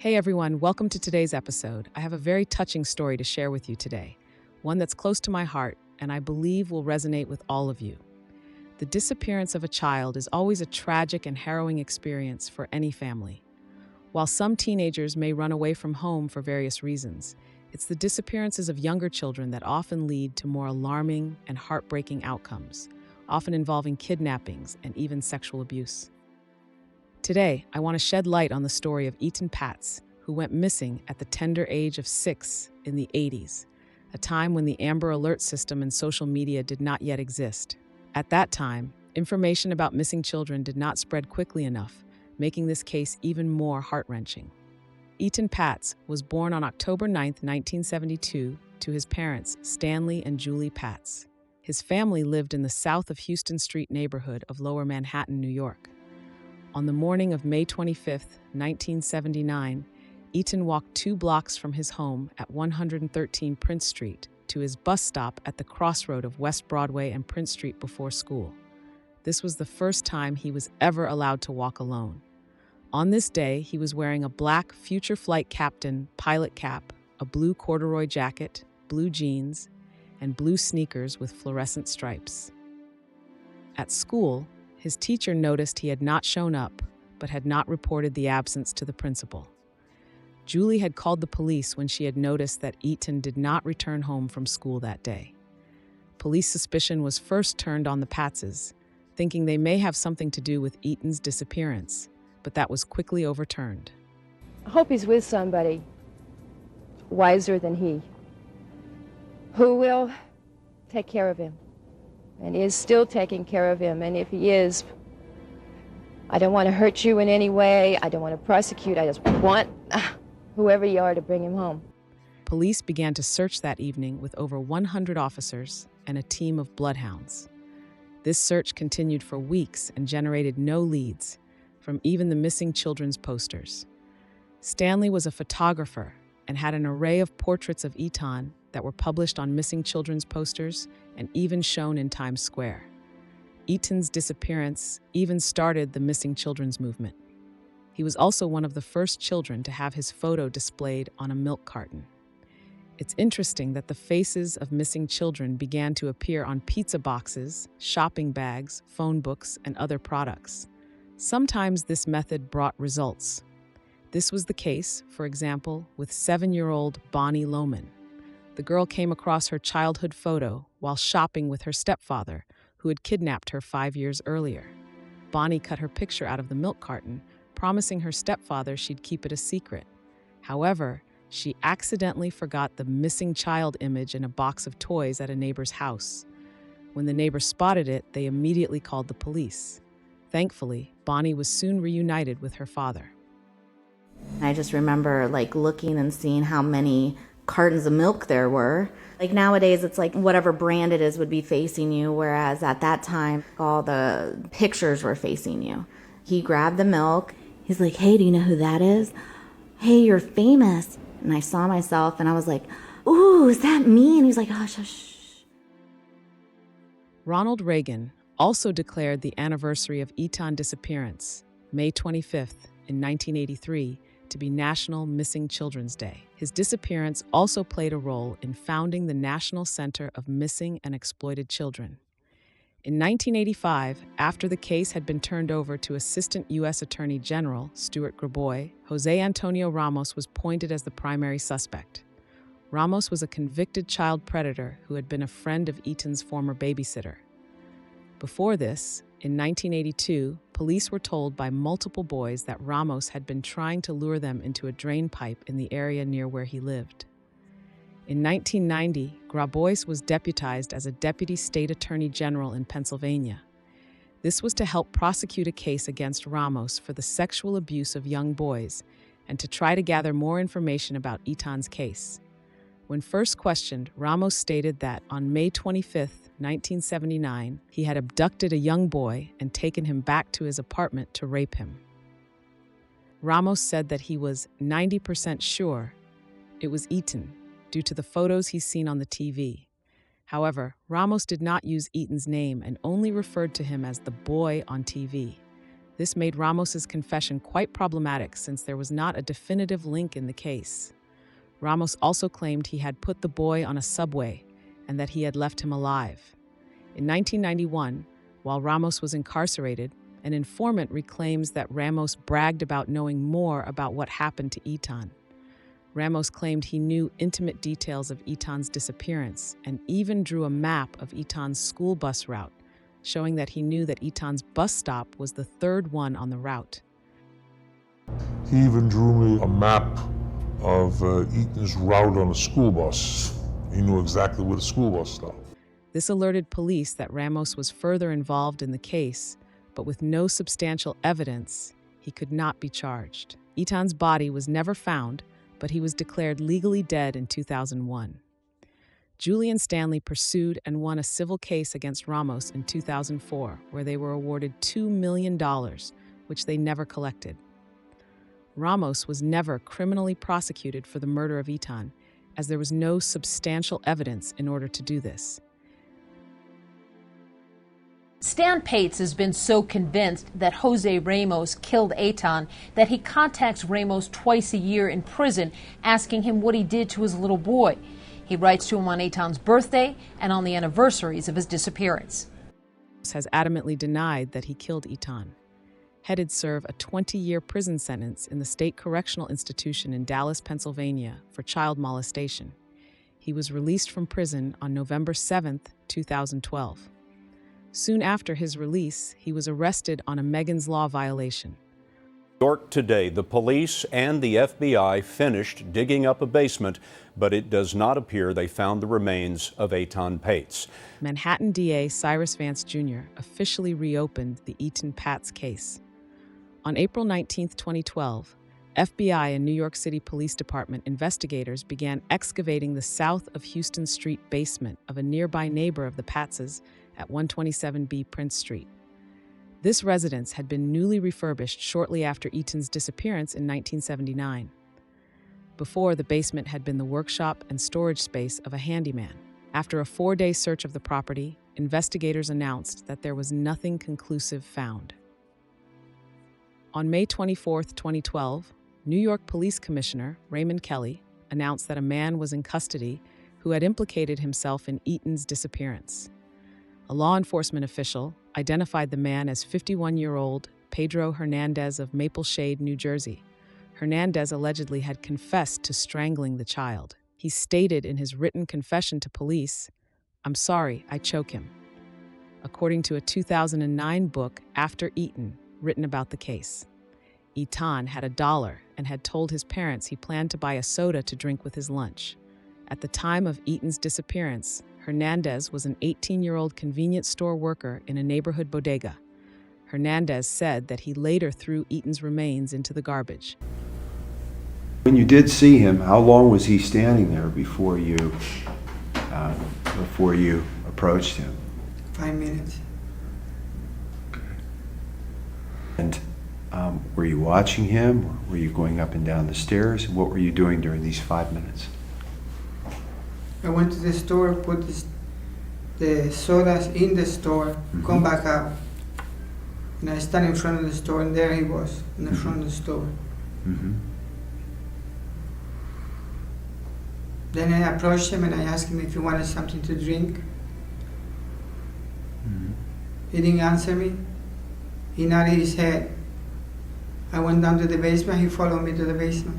Hey everyone, welcome to today's episode. I have a very touching story to share with you today, one that's close to my heart and I believe will resonate with all of you. The disappearance of a child is always a tragic and harrowing experience for any family. While some teenagers may run away from home for various reasons, it's the disappearances of younger children that often lead to more alarming and heartbreaking outcomes, often involving kidnappings and even sexual abuse. Today, I want to shed light on the story of Etan Patz, who went missing at the tender age of 6 in the 80s, a time when the Amber Alert system and social media did not yet exist. At that time, information about missing children did not spread quickly enough, making this case even more heart-wrenching. Etan Patz was born on October 9, 1972, to his parents, Stanley and Julie Patz. His family lived in the south of Houston Street neighborhood of Lower Manhattan, New York. On the morning of May 25, 1979, Etan walked 2 blocks from his home at 113 Prince Street to his bus stop at the crossroad of West Broadway and Prince Street before school. This was the first time he was ever allowed to walk alone. On this day, he was wearing a black Future Flight Captain pilot cap, a blue corduroy jacket, blue jeans, and blue sneakers with fluorescent stripes. At school, his teacher noticed he had not shown up, but had not reported the absence to the principal. Julie had called the police when she had noticed that Etan did not return home from school that day. Police suspicion was first turned on the Patzes, thinking they may have something to do with Etan's disappearance, but that was quickly overturned. I hope he's with somebody wiser than he, who will take care of him. And is still taking care of him. And if he is, I don't want to hurt you in any way. I don't want to prosecute. I just want whoever you are to bring him home. Police began to search that evening with over 100 officers and a team of bloodhounds. This search continued for weeks and generated no leads from even the missing children's posters. Stanley was a photographer and had an array of portraits of Etan that were published on missing children's posters and even shown in Times Square. Etan's disappearance even started the missing children's movement. He was also one of the first children to have his photo displayed on a milk carton. It's interesting that the faces of missing children began to appear on pizza boxes, shopping bags, phone books, and other products. Sometimes this method brought results. This was the case, for example, with 7-year-old Bonnie Lohman. The girl came across her childhood photo while shopping with her stepfather, who had kidnapped her 5 years earlier. Bonnie cut her picture out of the milk carton, promising her stepfather she'd keep it a secret. However, she accidentally forgot the missing child image in a box of toys at a neighbor's house. When the neighbor spotted it, they immediately called the police. Thankfully, Bonnie was soon reunited with her father. I just remember looking and seeing how many cartons of milk there were. Nowadays it's whatever brand it is would be facing you, whereas at that time all the pictures were facing you. He grabbed the milk. He's like, "Hey, do you know who that is? Hey, you're famous." And I saw myself and I was like, "Ooh, is that me?" And he's like, "Hush, hush." Ronald Reagan also declared the anniversary of Etan's disappearance, May 25th, in 1983, to be National Missing Children's Day. His disappearance also played a role in founding the National Center of Missing and Exploited Children. In 1985, after the case had been turned over to Assistant U.S. Attorney General Stuart Graboy, Jose Antonio Ramos was appointed as the primary suspect. Ramos was a convicted child predator who had been a friend of Etan's former babysitter. Before this, in 1982, police were told by multiple boys that Ramos had been trying to lure them into a drain pipe in the area near where he lived. In 1990, Grabois was deputized as a deputy state attorney general in Pennsylvania. This was to help prosecute a case against Ramos for the sexual abuse of young boys and to try to gather more information about Etan's case. When first questioned, Ramos stated that on May 25, 1979, he had abducted a young boy and taken him back to his apartment to rape him. Ramos said that he was 90% sure it was Etan due to the photos he's seen on the TV. However, Ramos did not use Etan's name and only referred to him as the boy on TV. This made Ramos's confession quite problematic since there was not a definitive link in the case. Ramos also claimed he had put the boy on a subway and that he had left him alive. In 1991, while Ramos was incarcerated, an informant reclaims that Ramos bragged about knowing more about what happened to Etan. Ramos claimed he knew intimate details of Etan's disappearance and even drew a map of Etan's school bus route, showing that he knew that Etan's bus stop was the third one on the route. He even drew me a map of Etan's route on a school bus. He knew exactly where the school bus stopped. This alerted police that Ramos was further involved in the case, but with no substantial evidence, he could not be charged. Etan's body was never found, but he was declared legally dead in 2001. Julian Stanley pursued and won a civil case against Ramos in 2004, where they were awarded $2 million, which they never collected. Ramos was never criminally prosecuted for the murder of Etan, as there was no substantial evidence in order to do this. Stan Patz has been so convinced that Jose Ramos killed Etan that he contacts Ramos twice a year in prison, asking him what he did to his little boy. He writes to him on Etan's birthday and on the anniversaries of his disappearance. Has adamantly denied that he killed Etan. Headed serve a 20-year prison sentence in the State Correctional Institution in Dallas, Pennsylvania for child molestation. He was released from prison on November 7, 2012. Soon after his release, he was arrested on a Megan's Law violation. New York today, the police and the FBI finished digging up a basement, but it does not appear they found the remains of Etan Patz. Manhattan DA Cyrus Vance Jr. officially reopened the Etan Patz case. On April 19, 2012, FBI and New York City Police Department investigators began excavating the south of Houston Street basement of a nearby neighbor of the Patzes at 127B Prince Street. This residence had been newly refurbished shortly after Etan's disappearance in 1979. Before, the basement had been the workshop and storage space of a handyman. After a 4-day search of the property, investigators announced that there was nothing conclusive found. On May 24, 2012, New York Police Commissioner Raymond Kelly announced that a man was in custody who had implicated himself in Etan's disappearance. A law enforcement official identified the man as 51-year-old Pedro Hernandez of Maple Shade, New Jersey. Hernandez allegedly had confessed to strangling the child. He stated in his written confession to police, "I'm sorry, I choke him," according to a 2009 book, After Etan, written about the case. Etan had $1 and had told his parents he planned to buy a soda to drink with his lunch. At the time of Etan's disappearance, Hernandez was an 18-year-old convenience store worker in a neighborhood bodega. Hernandez said that he later threw Etan's remains into the garbage. When you did see him, how long was he standing there before you approached him? 5 minutes. And were you watching him, or were you going up and down the stairs? What were you doing during these 5 minutes? I went to the store, put the sodas in the store, come back out. And I stand in front of the store, and there he was, in the front of the store. Then I approached him and I asked him if he wanted something to drink. He didn't answer me. He nodded his head. I went down to the basement, he followed me to the basement.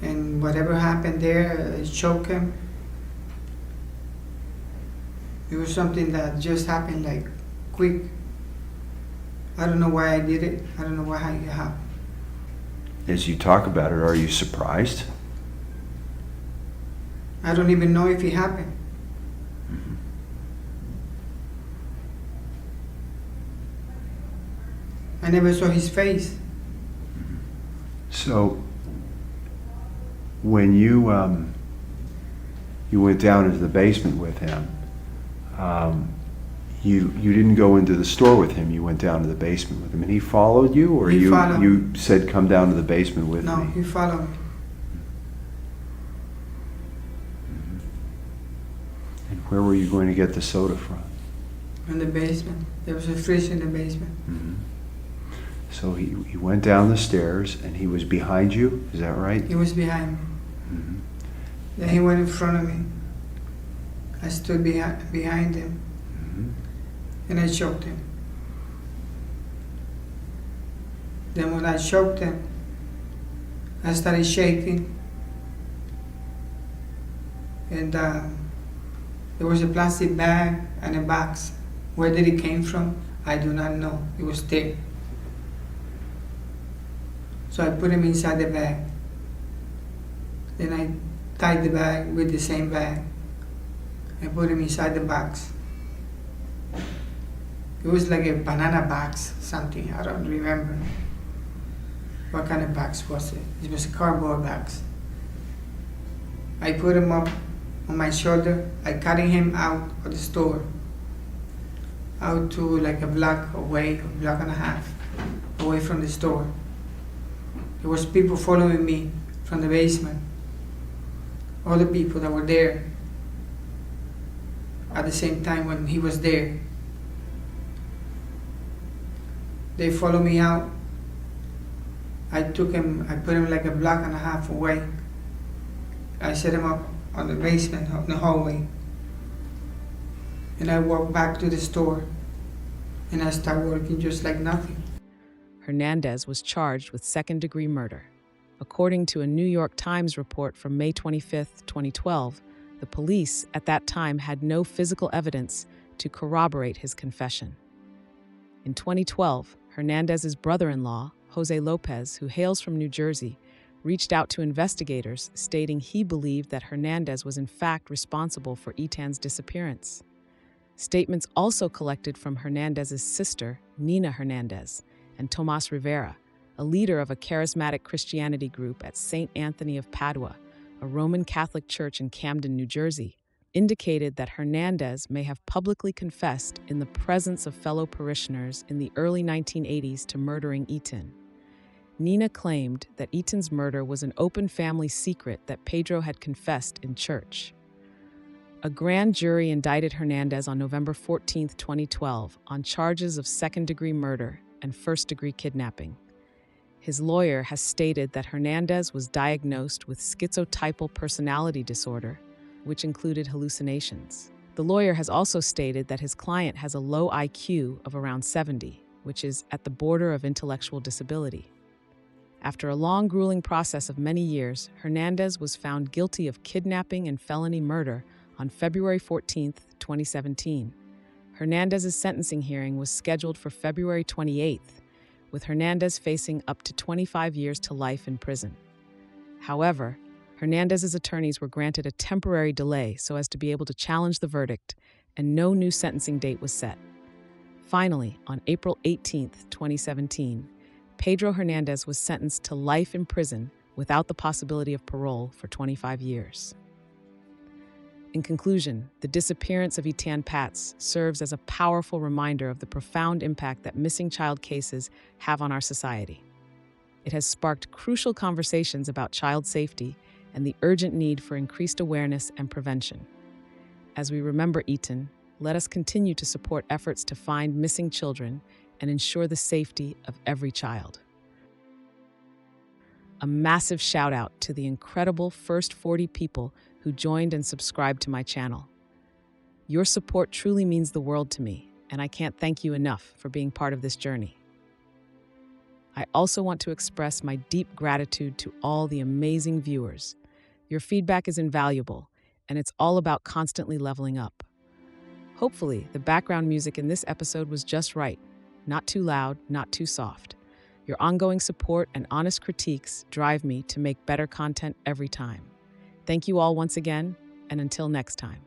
And whatever happened there, I choked him. It was something that just happened like quick. I don't know why I did it. I don't know why it happened. As you talk about it, are you surprised? I don't even know if it happened. I never saw his face. So, when you went down into the basement with him, you didn't go into the store with him. You went down to the basement with him, and he followed you, or He followed. you said, "Come down to the basement with No, me." he followed me. And where were you going to get the soda from? In the basement. There was a fridge in the basement. Mm-hmm. So he went down the stairs and he was behind you, is that right? He was behind me. Mm-hmm. Then he went in front of me. I stood behind him, Mm-hmm. and I choked him. Then when I choked him, I started shaking, and there was a plastic bag and a box. Where did it came from? I do not know. It was there. So I put him inside the bag. Then I tied the bag with the same bag. I put him inside the box. It was like a banana box, something, I don't remember. What kind of box was it? It was a cardboard box. I put him up on my shoulder. I carried him out of the store, out to like a block away, a block and a half away from the store. There was people following me from the basement. All the people that were there at the same time when he was there. They followed me out. I took him, I put him like a block and a half away. I set him up on the basement, up in the hallway. And I walked back to the store and I started working just like nothing. Hernandez was charged with second-degree murder. According to a New York Times report from May 25, 2012, the police at that time had no physical evidence to corroborate his confession. In 2012, Hernandez's brother-in-law, Jose Lopez, who hails from New Jersey, reached out to investigators stating he believed that Hernandez was in fact responsible for Etan's disappearance. Statements also collected from Hernandez's sister, Nina Hernandez, and Tomas Rivera, a leader of a charismatic Christianity group at St. Anthony of Padua, a Roman Catholic church in Camden, New Jersey, indicated that Hernandez may have publicly confessed in the presence of fellow parishioners in the early 1980s to murdering Etan. Nina claimed that Etan's murder was an open family secret that Pedro had confessed in church. A grand jury indicted Hernandez on November 14, 2012, on charges of second-degree murder and first-degree kidnapping. His lawyer has stated that Hernandez was diagnosed with schizotypal personality disorder, which included hallucinations. The lawyer has also stated that his client has a low IQ of around 70, which is at the border of intellectual disability. After a long, grueling process of many years, Hernandez was found guilty of kidnapping and felony murder on February 14, 2017. Hernandez's sentencing hearing was scheduled for February 28th, with Hernandez facing up to 25 years to life in prison. However, Hernandez's attorneys were granted a temporary delay so as to be able to challenge the verdict, and no new sentencing date was set. Finally, on April 18, 2017, Pedro Hernandez was sentenced to life in prison without the possibility of parole for 25 years. In conclusion, the disappearance of Etan Patz serves as a powerful reminder of the profound impact that missing child cases have on our society. It has sparked crucial conversations about child safety and the urgent need for increased awareness and prevention. As we remember Etan, let us continue to support efforts to find missing children and ensure the safety of every child. A massive shout out to the incredible first 40 people who joined and subscribed to my channel. Your support truly means the world to me, and I can't thank you enough for being part of this journey. I also want to express my deep gratitude to all the amazing viewers. Your feedback is invaluable, and it's all about constantly leveling up. Hopefully, the background music in this episode was just right, not too loud, not too soft. Your ongoing support and honest critiques drive me to make better content every time. Thank you all once again, and until next time.